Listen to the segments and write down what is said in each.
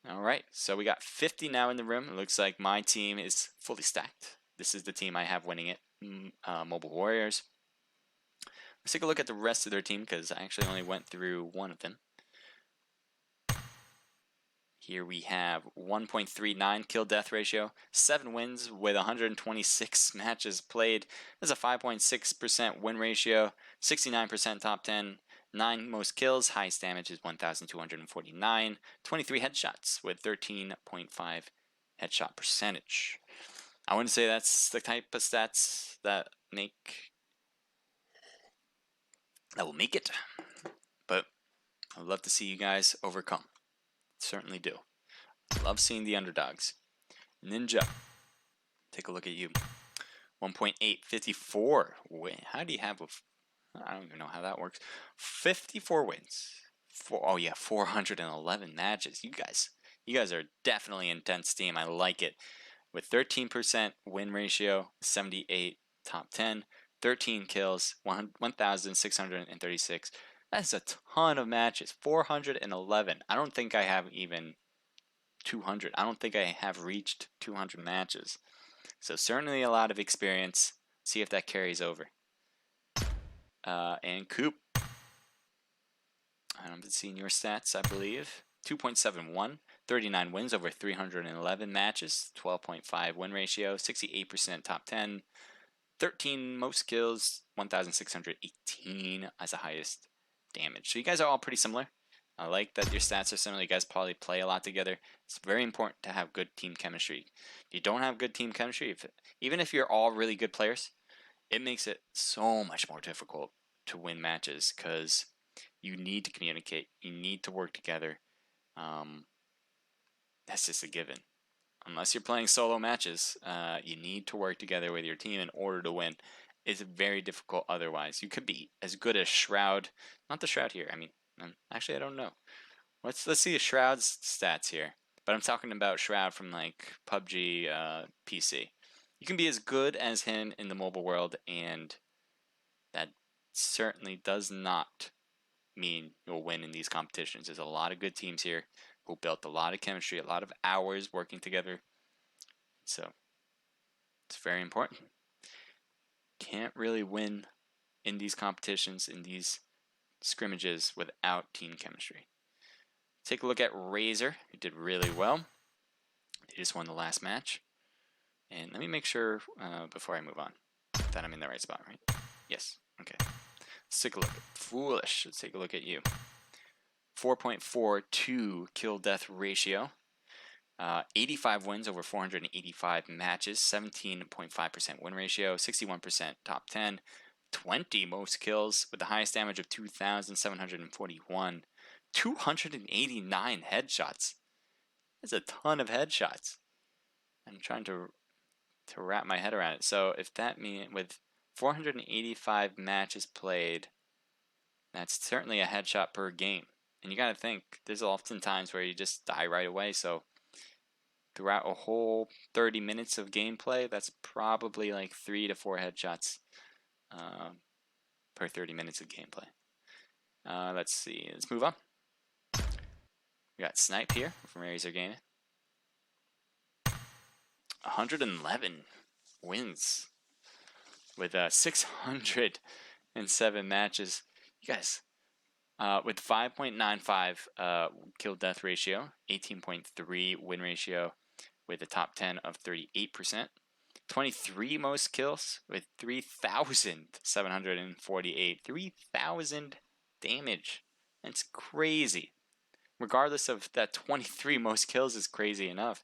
All right, so we got 50 now in the room. It looks like my team is fully stacked. This is the team I have winning it, Mobile Warriors. Let's take a look at the rest of their team because I actually only went through one of them. Here we have 1.39 kill death ratio, 7 wins with 126 matches played. That's a 5.6% win ratio, 69% top 10, 9 most kills, highest damage is 1,249, 23 headshots with 13.5 headshot percentage. I wouldn't say that's the type of stats that will make it, but I'd love to see you guys overcome. Certainly do. Love seeing the underdogs. Ninja, take a look at you. 1.854 win. How do you have I don't even know how that works. 54 wins. Oh yeah, 411 matches. You guys are definitely an intense team. I like it. With 13% win ratio, 78 top 10, 13 kills, 1,636. That's a ton of matches. 411. I don't think I have even 200. I don't think I have reached 200 matches. So certainly a lot of experience. See if that carries over. And Coop. I haven't seen your stats, I believe. 2.71, 39 wins over 311 matches, 12.5 win ratio, 68% top 10, 13 most kills, 1,618 as the highest damage. So you guys are all pretty similar. I like that your stats are similar. You guys probably play a lot together. It's very important to have good team chemistry. If you don't have good team chemistry, even if you're all really good players, it makes it so much more difficult to win matches because you need to communicate. You need to work together. That's just a given. Unless you're playing solo matches, you need to work together with your team in order to win. It's very difficult otherwise. You could be as good as Shroud. Not the Shroud here. I mean, actually, I don't know. Let's see Shroud's stats here. But I'm talking about Shroud from like PUBG PC. You can be as good as him in the mobile world, and that certainly does not mean you'll win in these competitions. There's a lot of good teams here who built a lot of chemistry, a lot of hours working together. So it's very important. Can't really win in these competitions, in these scrimmages, without team chemistry. Take a look at Razor, who did really well. They just won the last match. And let me make sure, before I move on, that I'm in the right spot, right? Yes. Okay. Let's take a look at Foolish. Let's take a look at you. 4.42 kill death ratio. 85 wins over 485 matches. 17.5% win ratio. 61% top 10. 20 most kills with the highest damage of 2,741. 289 headshots. That's a ton of headshots. I'm trying to wrap my head around it. So if that means with 485 matches played, that's certainly a headshot per game. And you got to think, there's often times where you just die right away. So throughout a whole 30 minutes of gameplay, that's probably like 3 to 4 headshots per 30 minutes of gameplay. Let's see. Let's move on. We got Snipe here from Razor Gaming. 111 wins with 607 matches. You guys, with 5.95 kill death ratio, 18.3 win ratio, with a top 10 of 38%. 23 most kills with 3,748. 3,000 damage. That's crazy. Regardless of that, 23 most kills is crazy enough.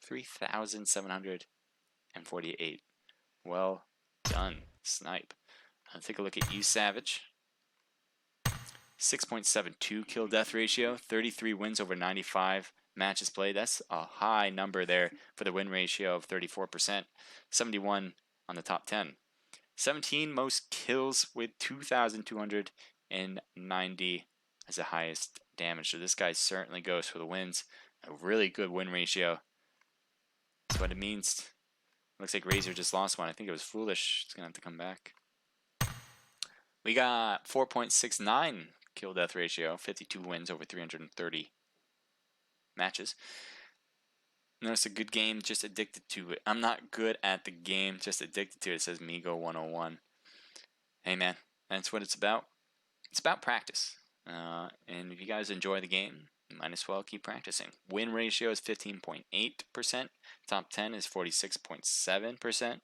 3,748. Well done, Snipe. Take a look at you, Savage. 6.72 kill death ratio, 33 wins over 95 matches played. That's a high number there for the win ratio of 34%. 71 on the top 10. 17 most kills with 2,290 as the highest damage. So this guy certainly goes for the wins. A really good win ratio. That's what it means. Looks like Razor just lost one. I think it was Foolish. It's going to have to come back. We got 4.69 kill death ratio, 52 wins over 330 matches. Notice a good game, just addicted to it. I'm not good at the game, just addicted to it. It says Migo 101. Hey man, that's what it's about. It's about practice. And if you guys enjoy the game, you might as well keep practicing. Win ratio is 15.8%. Top 10 is 46.7%.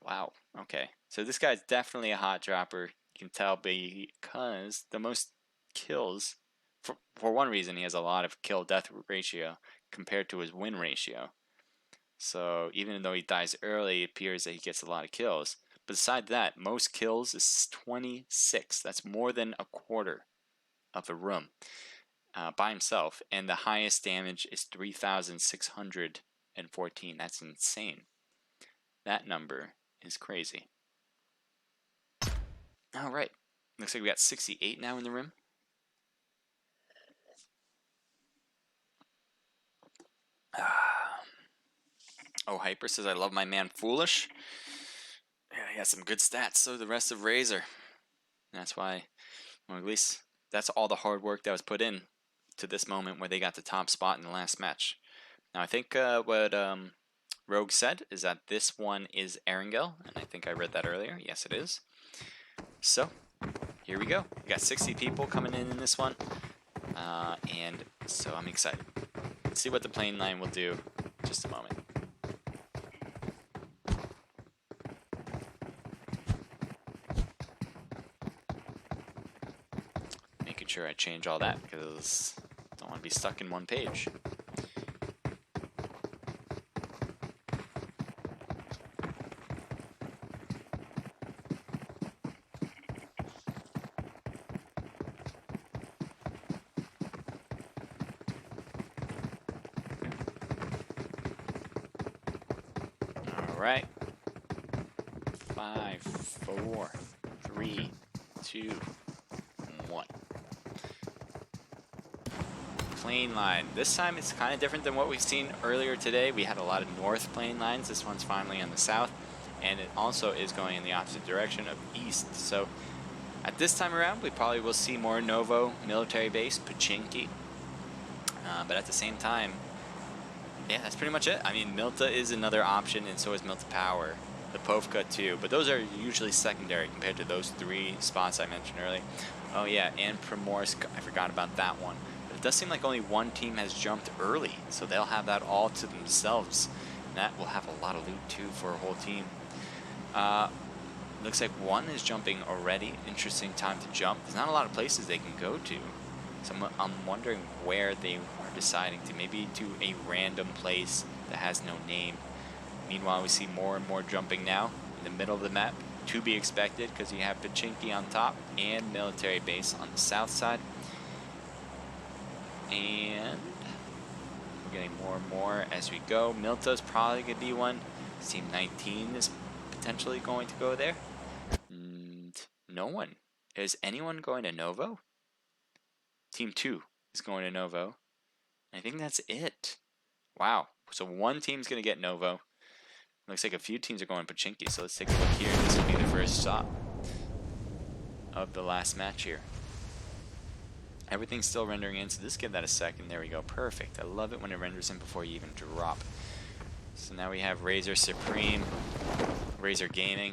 Wow, okay. So this guy's definitely a hot dropper. You can tell because the most kills, for one reason, he has a lot of kill-death ratio compared to his win ratio. So even though he dies early, it appears that he gets a lot of kills. Besides that, most kills is 26. That's more than a quarter of a room by himself. And the highest damage is 3,614. That's insane. That number is crazy. All right. Looks like we got 68 now in the room. Oh, Hyper says, I love my man Foolish. Yeah, he has some good stats, so the rest of Razor. That's why, or at least that's all the hard work that was put in to this moment where they got the top spot in the last match. Now, I think what Rogue said is that this one is Erangel, and I think I read that earlier. Yes, it is. So, here we go. We got 60 people coming in this one, and so I'm excited. Let's see what the plane line will do in just a moment. Making sure I change all that because I don't want to be stuck in one page. Right. 5, 4, 3, 2, 1. Plane line. This time it's kind of different than what we've seen earlier today. We had a lot of north plane lines. This one's finally on the south, and it also is going in the opposite direction of east. So at this time around, we probably will see more Novo military base, Pachinki. But at the same time, yeah, that's pretty much it. I mean, Milta is another option, and so is Milta Power. The Povka too, but those are usually secondary compared to those 3 spots I mentioned earlier. Oh yeah, and Primorsk, I forgot about that one. But it does seem like only one team has jumped early, so they'll have that all to themselves. And that will have a lot of loot too for a whole team. Looks like one is jumping already. Interesting time to jump. There's not a lot of places they can go to. So I'm wondering where they are deciding to. Maybe to a random place that has no name. Meanwhile, we see more and more jumping now in the middle of the map. To be expected because you have Pachinki on top and military base on the south side. And we're getting more and more as we go. Milta's probably going to be one. Team 19 is potentially going to go there. And no one. Is anyone going to Novo? Team 2 is going to Novo. I think that's it. Wow. So one team's going to get Novo. Looks like a few teams are going Pachinki. So let's take a look here. This will be the first stop of the last match here. Everything's still rendering in, so just give that a second. There we go. Perfect. I love it when it renders in before you even drop. So now we have Razor Supreme, Razor Gaming.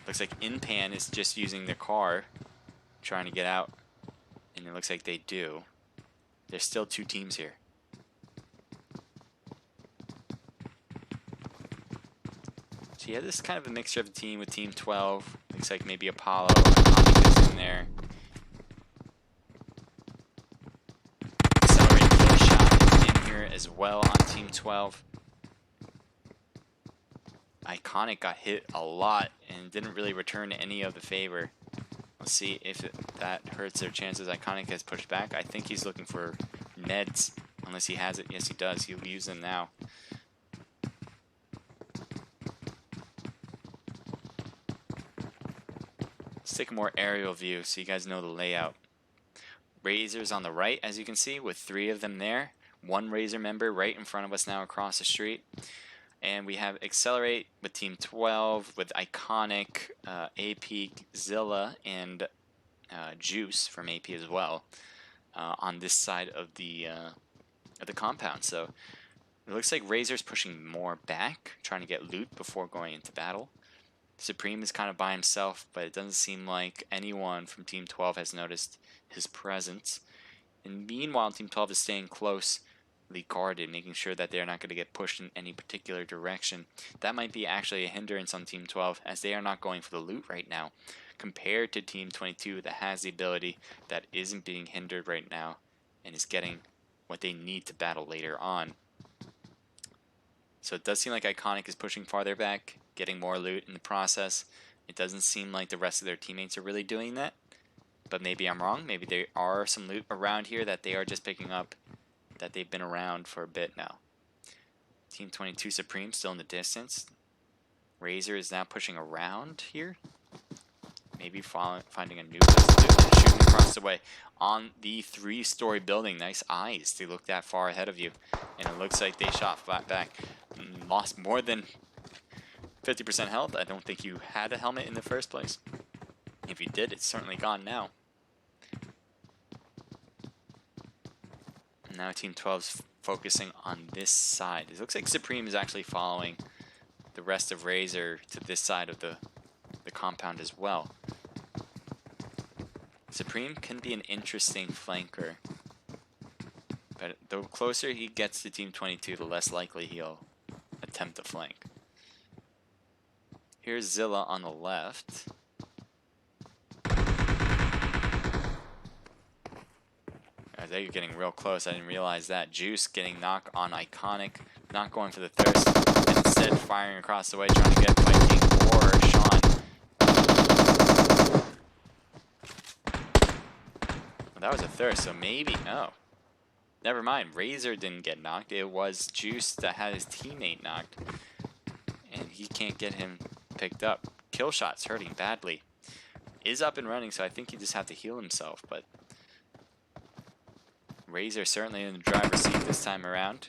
Looks like Inpan is just using the car, trying to get out. And it looks like they do. There's still 2 teams here. So yeah, this is kind of a mixture of a team with Team 12. Looks like maybe Apollo is in there. Accelerate kill shot in here as well on Team 12. Iconic got hit a lot and didn't really return any of the favor. Let's see if that hurts their chances. Iconic has pushed back. I think he's looking for meds, unless he has it. Yes, he does. He'll use them now. Let's take a more aerial view so you guys know the layout. Razor's on the right, as you can see, with 3 of them there. 1 Razor member right in front of us now across the street. And we have Accelerate with Team 12, with Iconic, AP, Zilla, and Juice from AP as well. on this side of the compound. So it looks like Razor's pushing more back, trying to get loot before going into battle. Supreme is kind of by himself, but it doesn't seem like anyone from Team 12 has noticed his presence. And meanwhile, Team 12 is staying closely guarded, making sure that they're not going to get pushed in any particular direction. That might be actually a hindrance on Team 12, as they are not going for the loot right now, compared to Team 22 that has the ability, that isn't being hindered right now, and is getting what they need to battle later on. So it does seem like Iconic is pushing farther back, getting more loot in the process. It doesn't seem like the rest of their teammates are really doing that. But maybe I'm wrong. Maybe there are some loot around here that they are just picking up, that they've been around for a bit now. Team 22 Supreme still in the distance. Razor is now pushing around here. Maybe finding a new place to do and shooting across the way on the 3-story building. Nice eyes to look that far ahead of you. And it looks like they shot flat back. Lost more than 50% health. I don't think you had a helmet in the first place. If you did, it's certainly gone now. Now Team 12's focusing on this side. It looks like Supreme is actually following the rest of Razor to this side of the compound as well. Supreme can be an interesting flanker, but the closer he gets to Team 22, the less likely he'll attempt to flank. Here's Zilla on the left. I think you're getting real close. I didn't realize that. Juice getting knocked on Iconic, not going for the thirst, and instead firing across the way, trying to get Viking or Sean. Well, that was a thirst, so maybe. Oh. Never mind. Razor didn't get knocked. It was Juice that had his teammate knocked. And he can't get him picked up. Kill shot's hurting badly. Is up and running, so I think he just have to heal himself, but Razor certainly in the driver's seat this time around.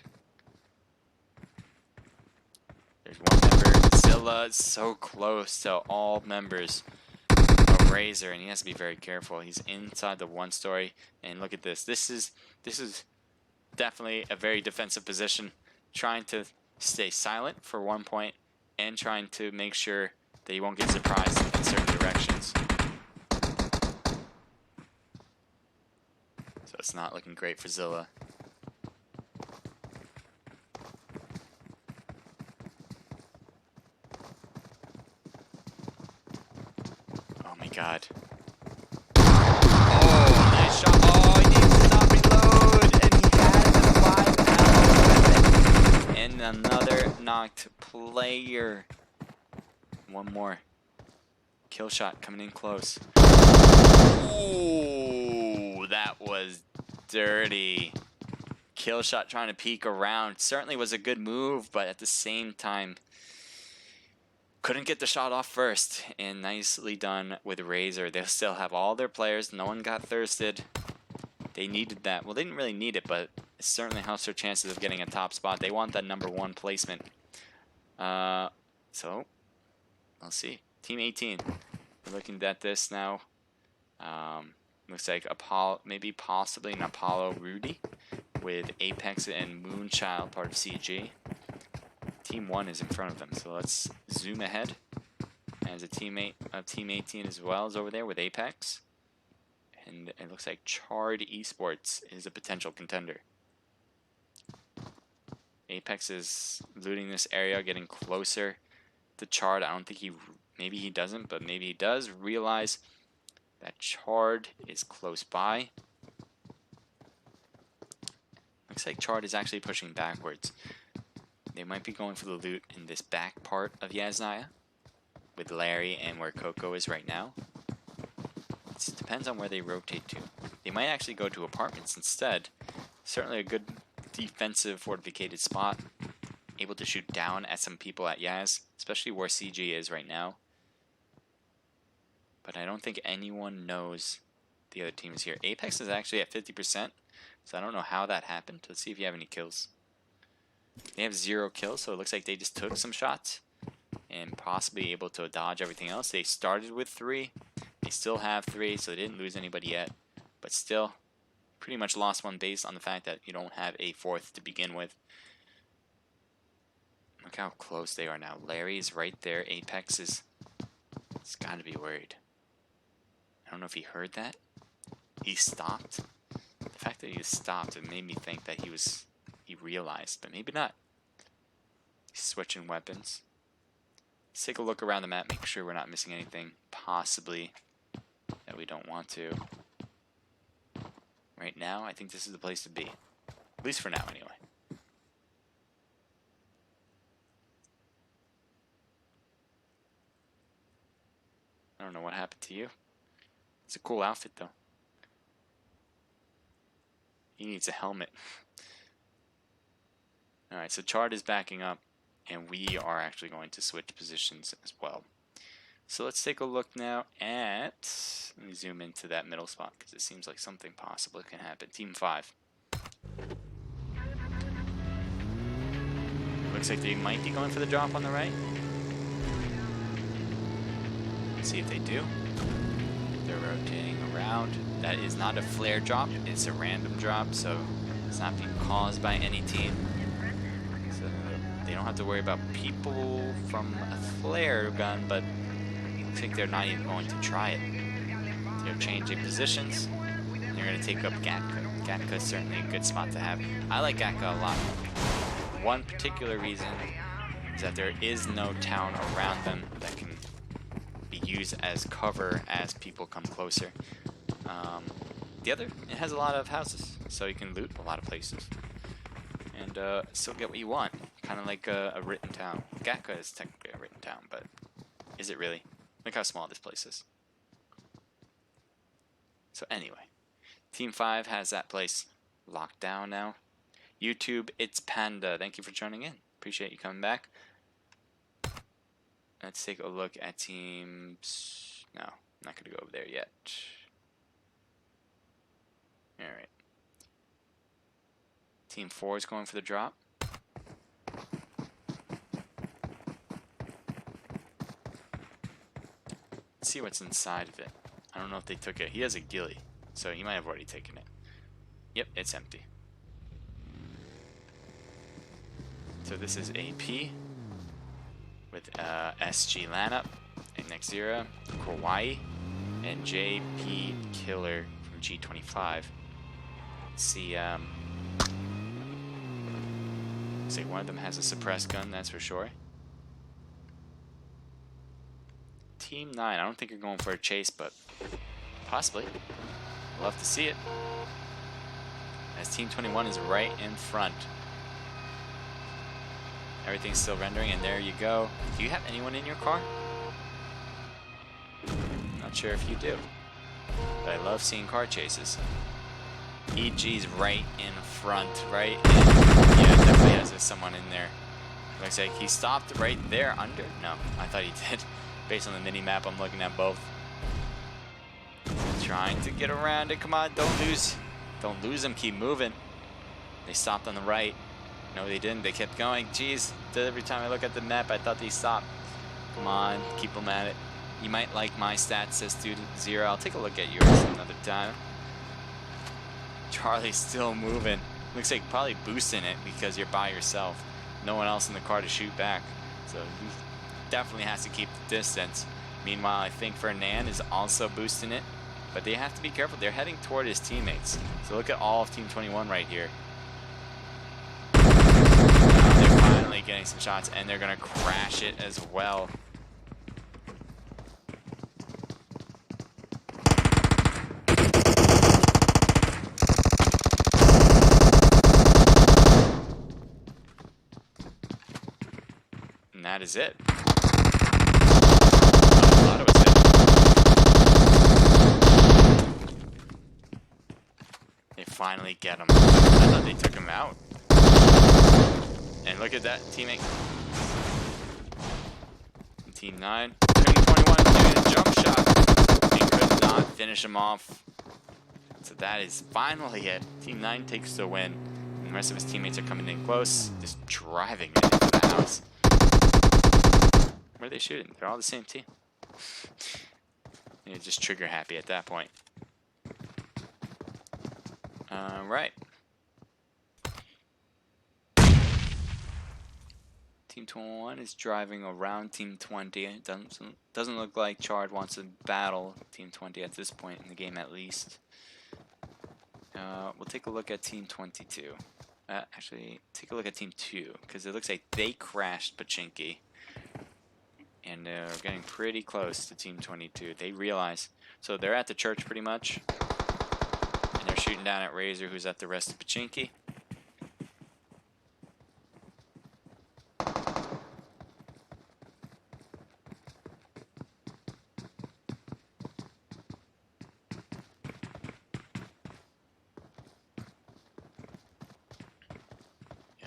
There's one member. Zilla is so close to all members of Razor, and he has to be very careful. He's inside the 1-story, and look at this. This is definitely a very defensive position, trying to stay silent for 1 point and trying to make sure that he won't get surprised in certain directions. So it's not looking great for Zilla. Oh my god. Oh, nice shot. Oh, he needs to not reload. And he has the 5 ammo weapon. And another knocked player. One more. Kill shot coming in close. Oh, that was dirty. Kill shot trying to peek around. Certainly was a good move, but at the same time, couldn't get the shot off first. And nicely done with Razor. They'll still have all their players. No one got thirsted. They needed that. Well, they didn't really need it, but it certainly helps their chances of getting a top spot. They want that #1 placement. So, let's see. Team 18. We're looking at this now. Looks like Apollo, maybe possibly an Apollo Rudy with Apex and Moonchild, part of CG. Team 1 is in front of them, so let's zoom ahead. As a teammate of Team 18 as well is over there with Apex. And it looks like Charred Esports is a potential contender. Apex is looting this area, getting closer to Charred. I don't think maybe he doesn't, but maybe he does realize that Charred is close by. Looks like Charred is actually pushing backwards. They might be going for the loot in this back part of Yasnaya with Larry and where Coco is right now. It depends on where they rotate to. They might actually go to apartments instead. Certainly a good defensive fortificated spot. Able to shoot down at some people at Yaz, especially where CG is right now. But I don't think anyone knows the other team is here. Apex is actually at 50%, so I don't know how that happened. Let's see if you have any kills. They have 0 kills, so it looks like they just took some shots and possibly able to dodge everything else. They started with 3. They still have 3, so they didn't lose anybody yet. But still, pretty much lost one based on the fact that you don't have a fourth to begin with. Look how close they are now. Larry's right there. Apex is... It's got to be worried. I don't know if he heard that. He stopped. The fact that he stopped, it made me think that he realized, but maybe not. He's switching weapons. Let's take a look around the map, make sure we're not missing anything, possibly, that we don't want to. Right now, I think this is the place to be. At least for now, anyway. I don't know what happened to you. It's a cool outfit, though. He needs a helmet. Alright, so Chart is backing up, and we are actually going to switch positions as well. So let's take a look now at... Let me zoom into that middle spot, because it seems like something possible can happen. Team 5. Looks like they might be going for the drop on the right. Let's see if they do. They're rotating around. That is not a flare drop, it's a random drop, so it's not being caused by any team. So they don't have to worry about people from a flare gun, but I think they're not even going to try it. They're changing positions, and they're going to take up Gatka. Gatka is certainly a good spot to have. I like Gatka a lot. One particular reason is that there is no town around them that can be used as cover as people come closer. The other, it has a lot of houses, so you can loot a lot of places and still get what you want. Kind of like a written town. Gatka is technically a written town, but is it really? Look how small this place is. So anyway, Team 5 has that place locked down now. YouTube, it's Panda. Thank you for joining in. Appreciate you coming back. Let's take a look at teams. No, I'm not going to go over there yet. Alright. Team 4 is going for the drop. Let's see what's inside of it. I don't know if they took it. He has a ghillie, so he might have already taken it. Yep, it's empty. So this is AP with SG Lanup, and Next Zero, Kauai, and JP Killer from G25. Let's see, looks like one of them has a suppressed gun, that's for sure. Team 9, I don't think you're going for a chase, but possibly. Love to see it. As Team 21 is right in front. Everything's still rendering, and there you go. Do you have anyone in your car? Not sure if you do, but I love seeing car chases. EG's right in front, right? Yeah, definitely has someone in there. Looks like he stopped right there under. No, I thought he did. Based on the mini map, I'm looking at both. Trying to get around it. Come on, don't lose. Don't lose him. Keep moving. They stopped on the right. No, they didn't. They kept going. Jeez, every time I look at the map, I thought they stopped. Come on, keep them at it. You might like my stats, says Student Zero. I'll take a look at yours another time. Charlie's still moving. Looks like probably boosting it because you're by yourself. No one else in the car to shoot back. So he definitely has to keep the distance. Meanwhile, I think Fernand is also boosting it. But they have to be careful. They're heading toward his teammates. So look at all of Team 21 right here. They're finally getting some shots, and they're going to crash it as well. And that is it. I thought it was it. They finally get him. I thought they took him out. And look at that teammate. Team 9. Team 21 doing a jump shot. He could not finish him off. So that is finally it. Team 9 takes the win. And the rest of his teammates are coming in close, just driving it into the house. Where are they shooting? They're all the same team. You're just trigger happy at that point. Right. Team 21 is driving around Team 20. It doesn't look like Chard wants to battle Team 20 at this point in the game, at least. We'll take a look at Team 22. Actually, take a look at Team 2, because it looks like they crashed Pachinki. And they're getting pretty close to Team 22. They realize. So they're at the church pretty much. And they're shooting down at Razor, who's at the rest of Pachinki.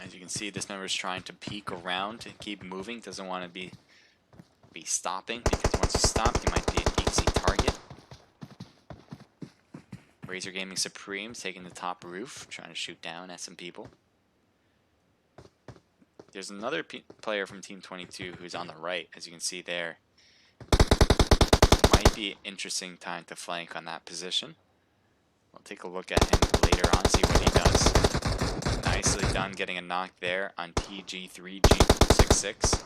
As you can see, this member is trying to peek around and keep moving. Doesn't want to be stopping, because once you stop, you might be an easy target. Razor Gaming Supreme taking the top roof, trying to shoot down at some people. There's another player from Team 22 who's on the right, as you can see there. Might be an interesting time to flank on that position. We'll take a look at him later on, see what he does. Nicely done getting a knock there on TG3G66.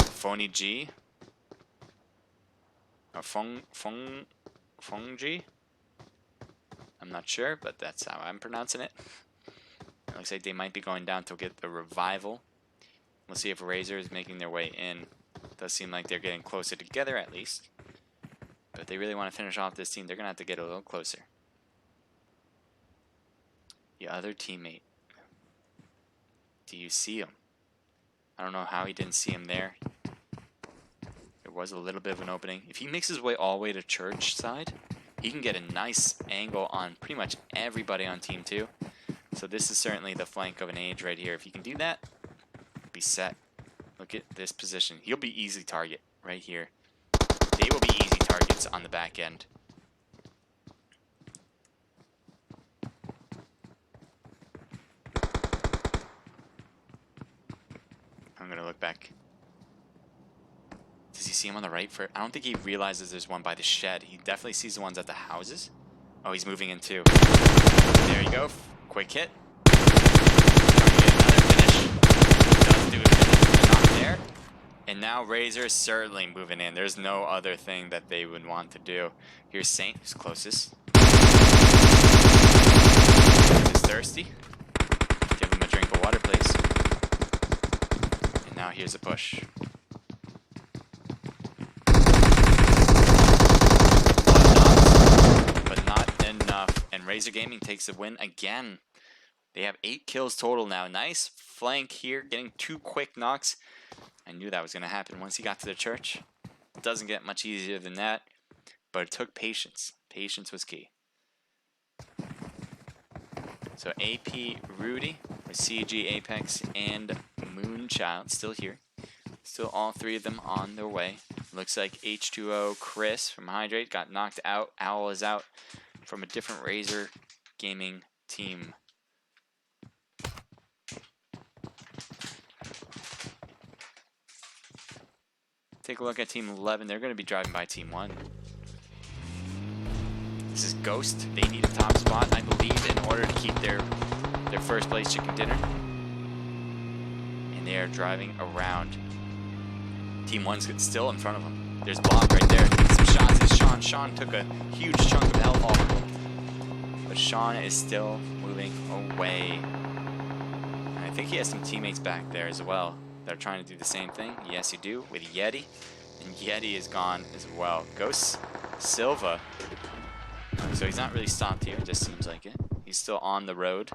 Phony G. Or Fong G? I'm not sure, but that's how I'm pronouncing it. It looks like they might be going down to get the revival. We'll see if Razor is making their way in. Does seem like they're getting closer together at least. But if they really want to finish off this team, they're going to have to get a little closer. The other teammate. Do you see him? I don't know how he didn't see him there. There was a little bit of an opening. If he makes his way all the way to church side, he can get a nice angle on pretty much everybody on Team 2. So this is certainly the flank of an age right here. If he can do that, be set. Look at this position. He'll be easy target right here. They will be easy targets on the back end. I'm going to look back. Does he see him on the right? I don't think he realizes there's one by the shed. He definitely sees the ones at the houses. Oh, he's moving in too. There you go. Quick hit. Trying to get another finish. Does do a finish. Not there. And now Razor is certainly moving in. There's no other thing that they would want to do. Here's Saint, who's closest. He's thirsty. Give him a drink of water, please. And now here's a push. But not enough. And Razor Gaming takes the win again. They have 8 kills total now. Nice flank here, getting 2 quick knocks. I knew that was going to happen once he got to the church. It doesn't get much easier than that, but it took patience. Patience was key. So AP Rudy, with CG Apex, and Moonchild still here. Still all 3 of them on their way. Looks like H2O Chris from Hydrate got knocked out. Owl is out from a different Razor Gaming team. Take a look at Team 11. They're going to be driving by Team 1. This is Ghost. They need a top spot, I believe, in order to keep their first place chicken dinner. And they are driving around. Team 1's still in front of them. There's Block right there. Some shots. It's Sean. Sean took a huge chunk of health off of him. But Sean is still moving away. And I think he has some teammates back there as well. They're trying to do the same thing. Yes, you do, with Yeti. And Yeti is gone as well. Ghost Silva. So he's not really stopped here, it just seems like it. He's still on the road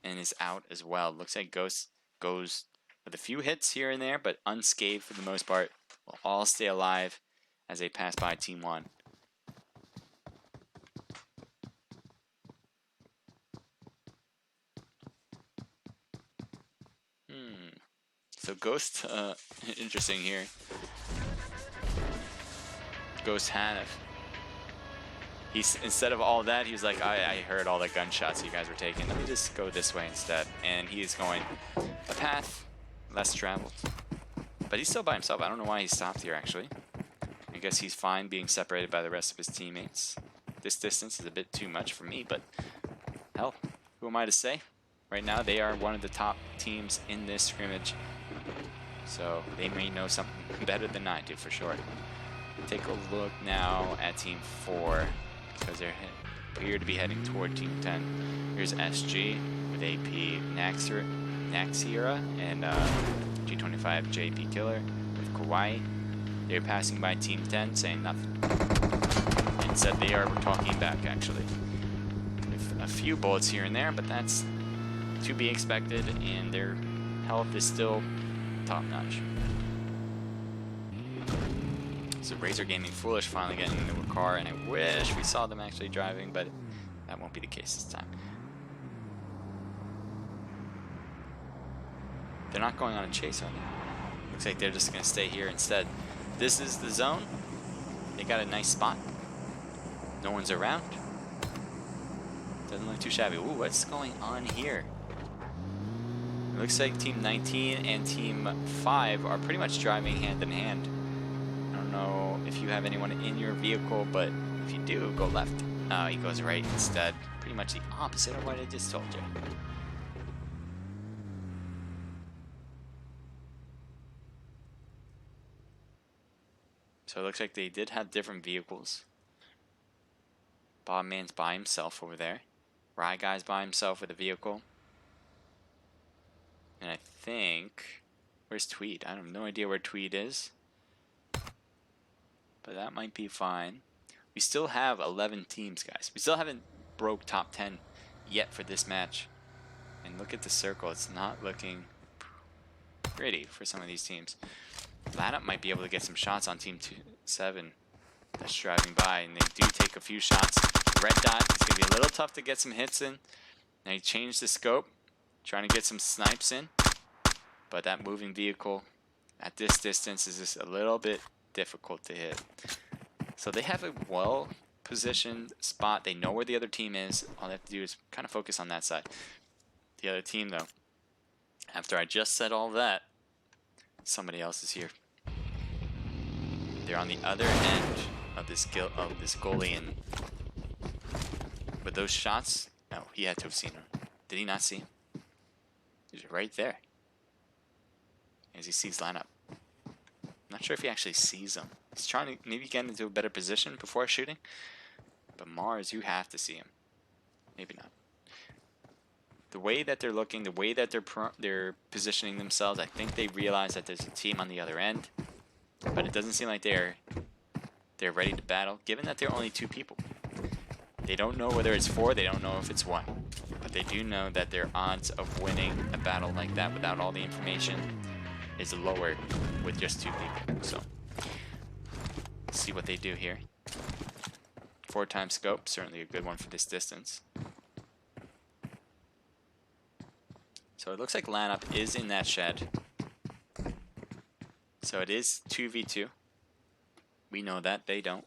and is out as well. Looks like Ghost goes with a few hits here and there, but unscathed for the most part. Will all stay alive as they pass by Team 1. So Ghost, interesting here. Ghost Hanif. He's, instead of all that, he was like, I heard all the gunshots you guys were taking. Let me just go this way instead. And he is going a path less traveled. But he's still by himself. I don't know why he stopped here, actually. I guess he's fine being separated by the rest of his teammates. This distance is a bit too much for me, but hell, who am I to say? Right now, they are one of the top teams in this scrimmage. So they may know something better than I do for sure. Take a look now at Team 4 because they appear to be heading toward Team 10. Here's SG with AP Naxira and G25 JP Killer with Kawaii. They're passing by Team 10 saying nothing. And said they are talking back actually. With a few bullets here and there, but that's to be expected, and their health is still top notch. So Razor Gaming Foolish finally getting into a car, and I wish we saw them actually driving, but that won't be the case this time. They're not going on a chase on it. Looks like they're just going to stay here instead. This is the zone. They got a nice spot. No one's around. Doesn't look too shabby. Ooh, what's going on here? It looks like Team 19 and Team 5 are pretty much driving hand in hand. I don't know if you have anyone in your vehicle, but if you do, go left. He goes right instead. Pretty much the opposite of what I just told you. So it looks like they did have different vehicles. Bob Man's by himself over there. Rye Guy's by himself with a vehicle. And I think... Where's Tweed? I have no idea where Tweed is. But that might be fine. We still have 11 teams, guys. We still haven't broke top 10 yet for this match. And look at the circle. It's not looking pretty for some of these teams. Lineup might be able to get some shots on Team 7 that's driving by. And they do take a few shots. Red dot is going to be a little tough to get some hits in. Now he changed the scope. Trying to get some snipes in, but that moving vehicle at this distance is just a little bit difficult to hit. So they have a well-positioned spot. They know where the other team is. All they have to do is kind of focus on that side. The other team, though, after I just said all that, somebody else is here. They're on the other end of this goalie, and with those shots, no, he had to have seen him. Did he not see him? He's right there. As he sees lineup. Not sure if he actually sees him. He's trying to maybe get into a better position before shooting. But Mars, you have to see him. Maybe not. The way that they're looking, the way that they're positioning themselves, I think they realize that there's a team on the other end. But it doesn't seem like they're ready to battle, given that they're only 2 people. They don't know whether it's 4, they don't know if it's 1. But they do know that their odds of winning a battle like that without all the information is lower with just 2 people. So, let's see what they do here. 4x scope, certainly a good one for this distance. So it looks like lineup is in that shed. So it is 2v2. We know that, they don't.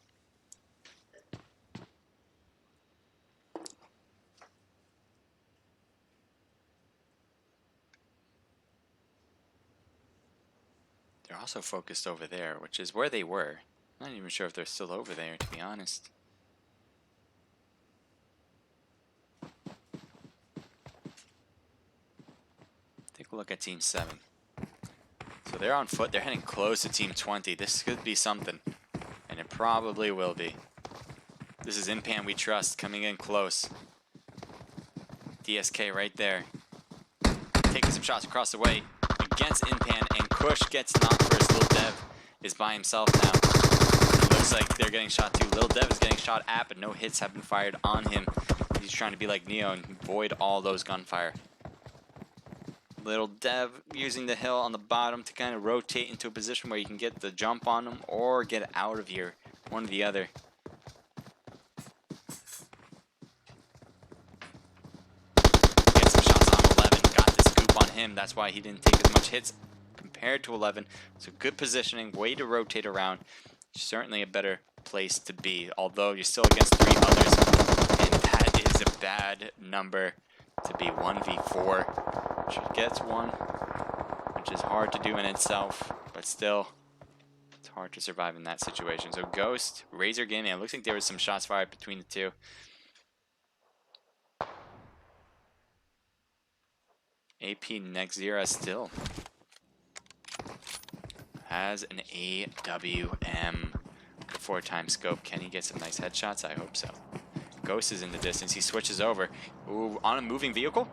They're also focused over there, which is where they were. I'm not even sure if they're still over there, to be honest. Take a look at Team 7. So they're on foot. They're heading close to Team 20. This could be something. And it probably will be. This is Impan We Trust coming in close. DSK right there. Taking some shots across the way against Impan, and Kush gets knocked first. Lil Dev is by himself now. It looks like they're getting shot too. Lil Dev is getting shot at, but no hits have been fired on him. He's trying to be like Neo and void all those gunfire. Little Dev using the hill on the bottom to kind of rotate into a position where you can get the jump on him or get out of here. One or the other. Get some shots on 11. Got the scoop on him. That's why he didn't take as much hits compared to 11. So good positioning. Way to rotate around. Certainly a better place to be. Although you're still against 3 others. And that is a bad number to be 1v4. She gets 1, which is hard to do in itself, but still, it's hard to survive in that situation. So Ghost, Razor Gaming, it looks like there was some shots fired between the 2. AP Nexira still has an AWM. 4-time scope. Can he get some nice headshots? I hope so. Ghost is in the distance. He switches over. Ooh, on a moving vehicle?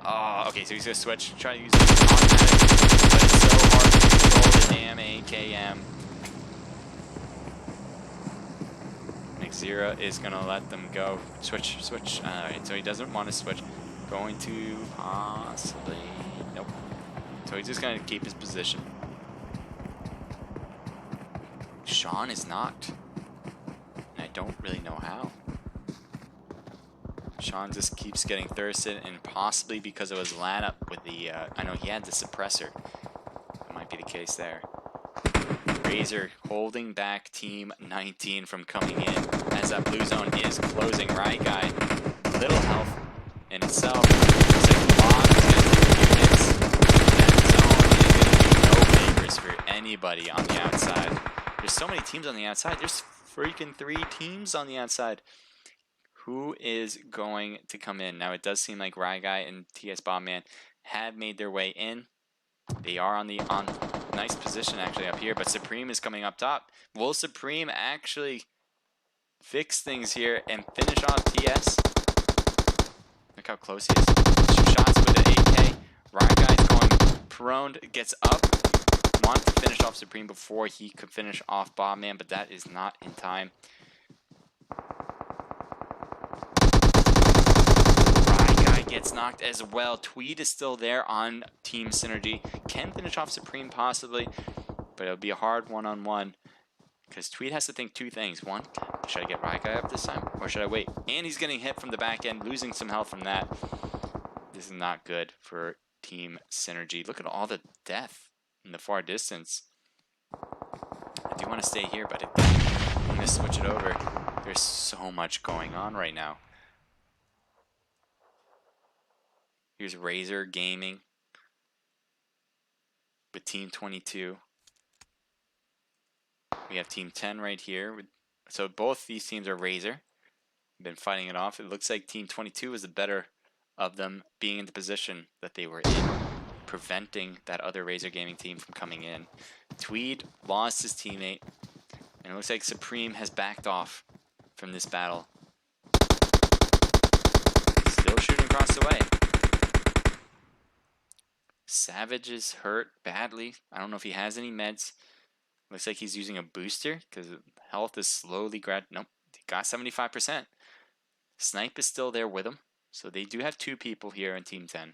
Oh, okay, so he's going to switch. Try to use the automatic, but it's so hard to control the damn AKM. Nexira is going to let them go. Switch. Alright, so he doesn't want to switch. Going to possibly... Nope. So he's just going to keep his position. Sean is knocked. And I don't really know how. Sean just keeps getting thirsted, and possibly because of his lineup with the, I know he had the suppressor. That might be the case there. Razor holding back Team 19 from coming in as that blue zone is closing. Right guy, little health in itself. Looks like Block is going to do a few hits. That zone is going to do no favors for anybody on the outside. There's so many teams on the outside. There's freaking 3 teams on the outside. Who is going to come in? Now, it does seem like Ryguy and TS Bombman have made their way in. They are on nice position actually up here, but Supreme is coming up top. Will Supreme actually fix things here and finish off TS? Look how close he is. 2 shots with the AK. Ryguy is going prone, gets up. Wanted to finish off Supreme before he could finish off Bombman, but that is not in time. Gets knocked as well. Tweed is still there on Team Synergy. Can finish off Supreme possibly, but it'll be a hard one-on-one because Tweed has to think 2 things. 1, should I get Ryguy up this time or should I wait? And he's getting hit from the back end, losing some health from that. This is not good for Team Synergy. Look at all the death in the far distance. I do want to stay here, but I'm going to switch it over. There's so much going on right now. Here's Razor Gaming with Team 22. We have Team 10 right here. So both these teams are Razor. Been fighting it off. It looks like Team 22 is the better of them being in the position that they were in, preventing that other Razor Gaming team from coming in. Tweed lost his teammate, and it looks like Supreme has backed off from this battle. Still shooting across the way. Savage is hurt badly. I don't know if he has any meds. Looks like he's using a booster because health is slowly Nope, he got 75%. Snipe is still there with him. So they do have 2 people here in Team 10.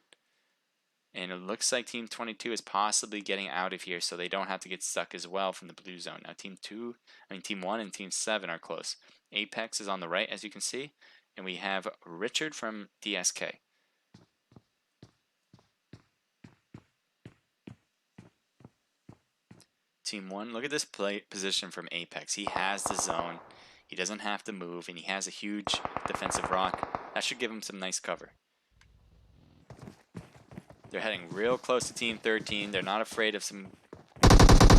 And it looks like Team 22 is possibly getting out of here so they don't have to get stuck as well from the blue zone. Now Team 1 and Team 7 are close. Apex is on the right, as you can see. And we have Richard from DSK. Team 1, look at this play position from Apex. He has the zone. He doesn't have to move, and he has a huge defensive rock. That should give him some nice cover. They're heading real close to Team 13. They're not afraid of some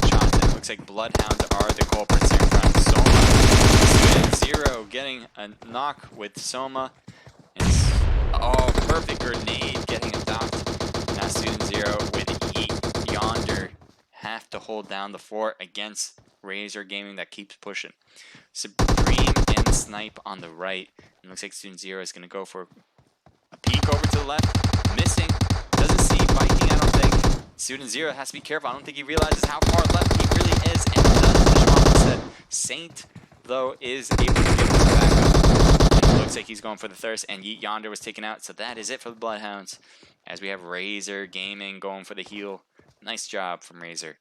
shots, and it looks like Bloodhounds are the culprits here in front. Soma, Zero getting a knock with Soma. Oh, perfect grenade getting him docked. Now Student Zero with Yonder have to hold down the fort against Razor Gaming that keeps pushing. Supreme and Snipe on the right. It looks like Student Zero is going to go for a peek over to the left. Missing. Doesn't see Viking, I don't think. Student Zero has to be careful. I don't think he realizes how far left he really is and does finish him off instead. Saint, though, is able to get him back up. And it looks like he's going for the thirst, and Yonder was taken out. So that is it for the Bloodhounds. As we have Razor Gaming going for the heal. Nice job from Razor.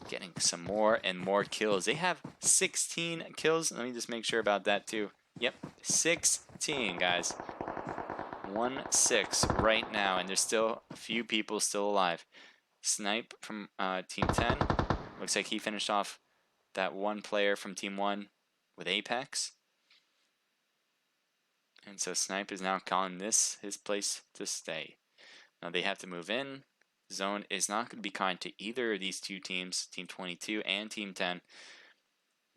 Getting some more and more kills. They have 16 kills. Let me just make sure about that too. Yep, 16, guys. 1-6 right now, and there's still a few people still alive. Snipe from Team 10. Looks like he finished off that one player from Team 1 with Apex. And so Snipe is now calling this his place to stay. Now they have to move in. Zone is not going to be kind to either of these 2 teams, Team 22 and Team 10.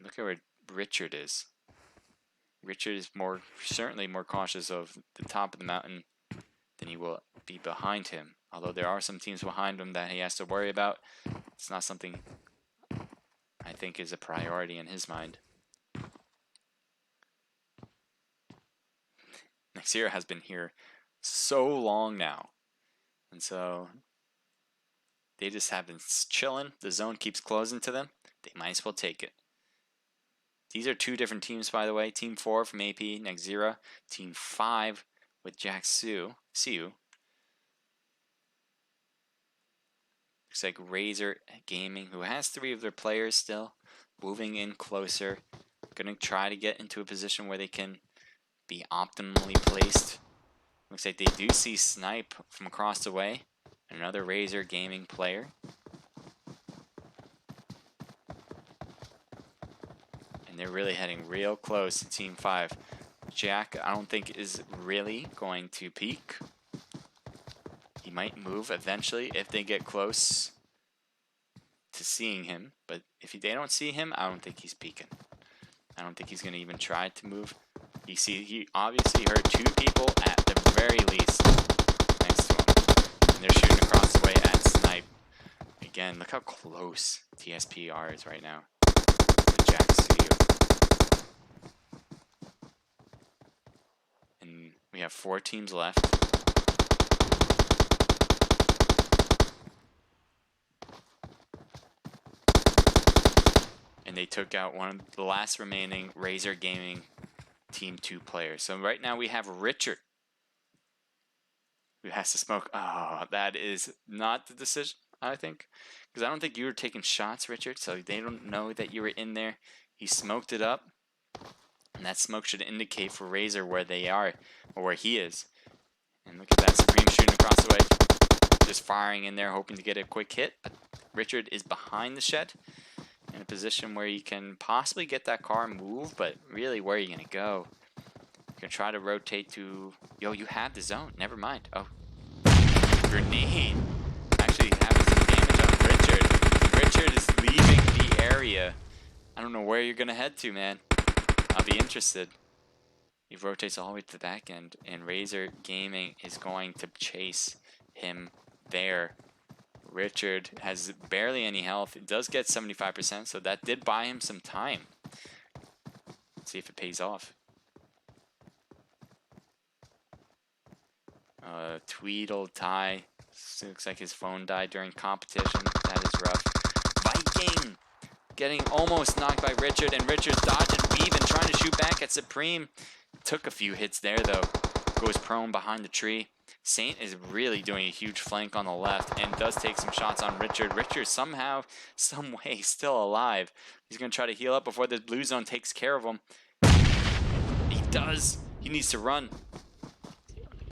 Look at where Richard is. Richard is certainly more cautious of the top of the mountain than he will be behind him. Although there are some teams behind him that he has to worry about, it's not something I think is a priority in his mind. Nexira has been here so long now, and so they just have been chilling. The zone keeps closing to them. They might as well take it. These are two different teams, by the way. Team 4 from AP, Nexira. Team 5 with Jack Siu. Looks like Razor Gaming, who has 3 of their players still, moving in closer. Going to try to get into a position where they can be optimally placed. Looks like they do see Snipe from across the way. Another Razor Gaming player. And they're really heading real close to Team 5. Jack, I don't think, is really going to peek. He might move eventually if they get close to seeing him. But if they don't see him, I don't think he's peeking. I don't think he's going to even try to move. He obviously heard 2 people at the very least next to him. And they're shooting across the way at Snipe. Again, look how close TSPR is right now to Jack Siu. And we have 4 teams left. And they took out one of the last remaining Razor Gaming Team 2 players. So right now we have Richard, who has to smoke. Oh, that is not the decision, I think. Because I don't think you were taking shots, Richard, so they don't know that you were in there. He smoked it up. And that smoke should indicate for Razor where they are, or where he is. And look at that, Supreme shooting across the way. Just firing in there, hoping to get a quick hit. But Richard is behind the shed, in a position where you can possibly get that car and move, but really, where are you going to go? You can try to rotate to... Yo, you have the zone. Never mind. Oh. Grenade. Actually having some damage on Richard. Richard is leaving the area. I don't know where you're going to head to, man. I'll be interested. He rotates all the way to the back end, and Razor Gaming is going to chase him there. Richard has barely any health. It does get 75%, so that did buy him some time. Let's see if it pays off. Tweedle tie. Looks like his phone died during competition. That is rough. Viking getting almost knocked by Richard, and Richard's dodging, weaving, trying to shoot back at Supreme. Took a few hits there, though. Goes prone behind the tree. Saint is really doing a huge flank on the left and does take some shots on Richard. Richard somehow, some way, still alive. He's going to try to heal up before the blue zone takes care of him. He does. He needs to run.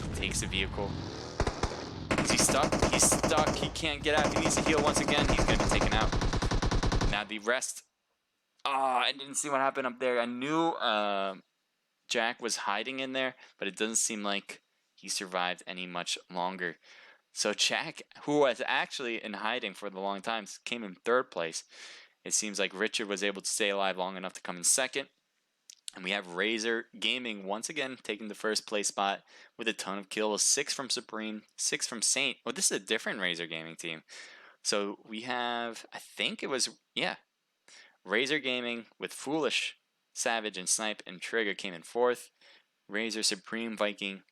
He takes the vehicle. Is he stuck? He's stuck. He can't get out. He needs to heal once again. He's going to be taken out. Now the rest. Oh, I didn't see what happened up there. I knew Jack was hiding in there, but it doesn't seem like he survived any much longer. So Jack, who was actually in hiding for the long time, came in 3rd place. It seems like Richard was able to stay alive long enough to come in 2nd. And we have Razor Gaming once again taking the 1st place spot with a ton of kills. 6 from Supreme, 6 from Saint. Oh, this is a different Razor Gaming team. So we have, I think it was, yeah, Razor Gaming with Foolish, Savage, and Snipe, and Trigger came in 4th. Razor, Supreme, Viking,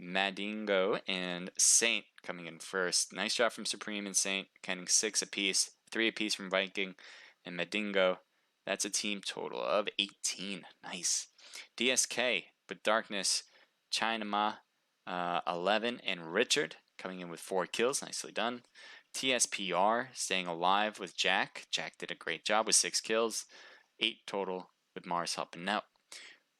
Madingo, and Saint coming in 1st. Nice job from Supreme and Saint, getting 6 apiece, 3 apiece from Viking and Madingo. That's a team total of 18. Nice. DSK with Darkness, Chinama, 11, and Richard coming in with 4 kills. Nicely done. TSPR staying alive with Jack. Jack did a great job with 6 kills. 8 total with Mars helping out.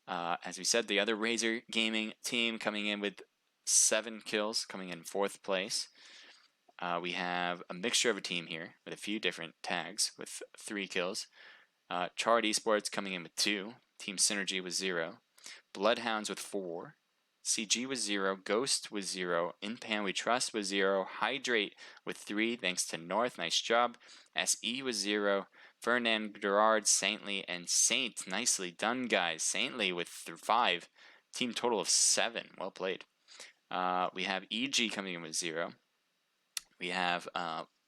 As we said, the other Razor Gaming team coming in with 7 kills, coming in 4th place. We have a mixture of a team here with a few different tags with 3 kills. Chart Esports coming in with 2. Team Synergy with 0. Bloodhounds with 4. CG with 0. Ghost with 0. In Pan We Trust with 0. Hydrate with 3 thanks to North. Nice job. SE with 0. Fernand, Gerard, Saintly, and Saint. Nicely done, guys. Saintly with 5. Team total of 7. Well played. We have EG coming in with 0. We have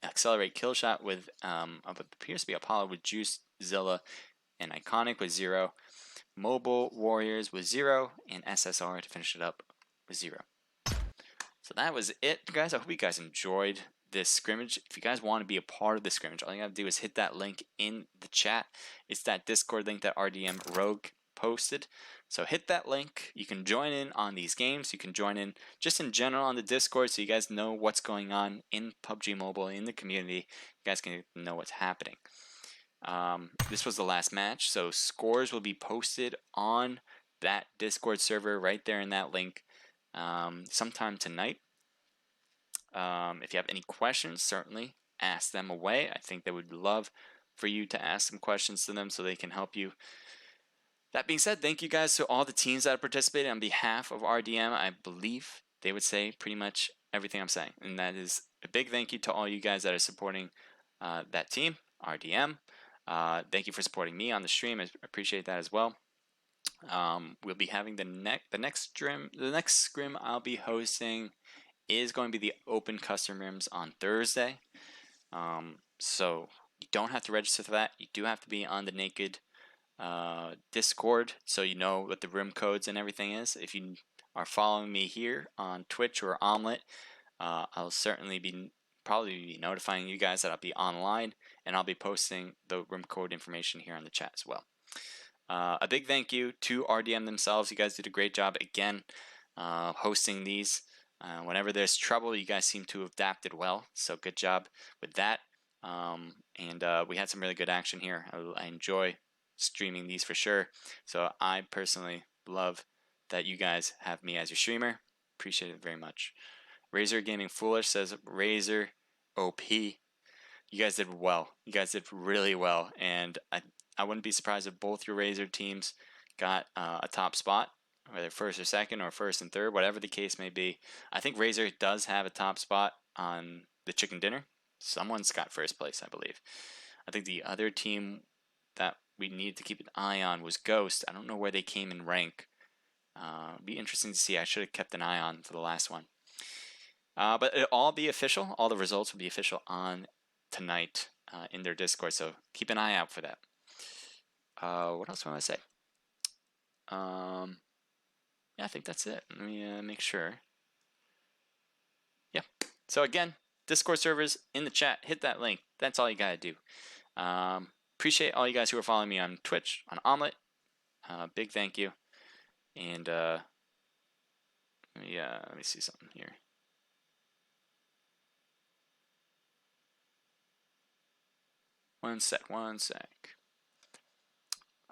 Accelerate Kill Shot with what appears to be Apollo with Juice, Zilla, and Iconic with 0. Mobile Warriors with 0, and SSR to finish it up with 0. So that was it, guys. I hope you guys enjoyed this scrimmage. If you guys want to be a part of the scrimmage, all you gotta do is hit that link in the chat. It's that Discord link that RDM Rogue posted. So hit that link. You can join in on these games. You can join in just in general on the Discord so you guys know what's going on in PUBG Mobile, in the community. You guys can know what's happening. This was the last match, so scores will be posted on that Discord server right there in that link sometime tonight. If you have any questions, certainly ask them away. I think they would love for you to ask some questions to them so they can help you. That being said, thank you guys to all the teams that have participated. On behalf of RDM, I believe they would say pretty much everything I'm saying. And that is a big thank you to all you guys that are supporting that team, RDM. Thank you for supporting me on the stream. I appreciate that as well. We'll be having the next scrim I'll be hosting is going to be the open custom rims on Thursday. So you don't have to register for that. You do have to be on the Naked Discord so you know what the rim codes and everything is. If you are following me here on Twitch or Omlet, I'll certainly probably be notifying you guys that I'll be online, and I'll be posting the rim code information here in the chat as well. A big thank you to RDM themselves. You guys did a great job again hosting these. Whenever there's trouble, you guys seem to have adapted well, so good job with that. And we had some really good action here. I enjoy streaming these for sure, so I personally love that you guys have me as your streamer. Appreciate it very much. Razor Gaming Foolish says Razor OP. You guys did well. You guys did really well, and I wouldn't be surprised if both your Razor teams got a top spot, whether first or second or first and third, whatever the case may be. I think Razor does have a top spot on the chicken dinner. Someone's got first place, I believe. I think the other team that we need to keep an eye on was Ghost. I don't know where they came in rank. It'd be interesting to see. I should have kept an eye on for the last one. But it'll all be official. All the results will be official on tonight in their Discord, so keep an eye out for that. What else do I want to say? Yeah, I think that's it. Let me make sure. Yeah. So again, Discord servers in the chat. Hit that link. That's all you gotta do. Appreciate all you guys who are following me on Twitch, on Omlet. Big thank you. And let me see something here. One sec.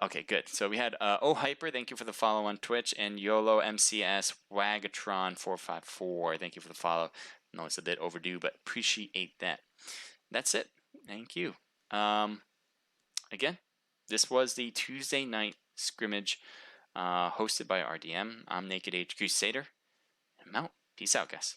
Okay, good. So we had Hyper, thank you for the follow on Twitch, and YOLO MCS Wagatron 454. Thank you for the follow. I know it's a bit overdue, but appreciate that. That's it. Thank you. Again, this was the Tuesday night scrimmage hosted by RDM. I'm Naked Age Crusader. I'm out. Peace out, guys.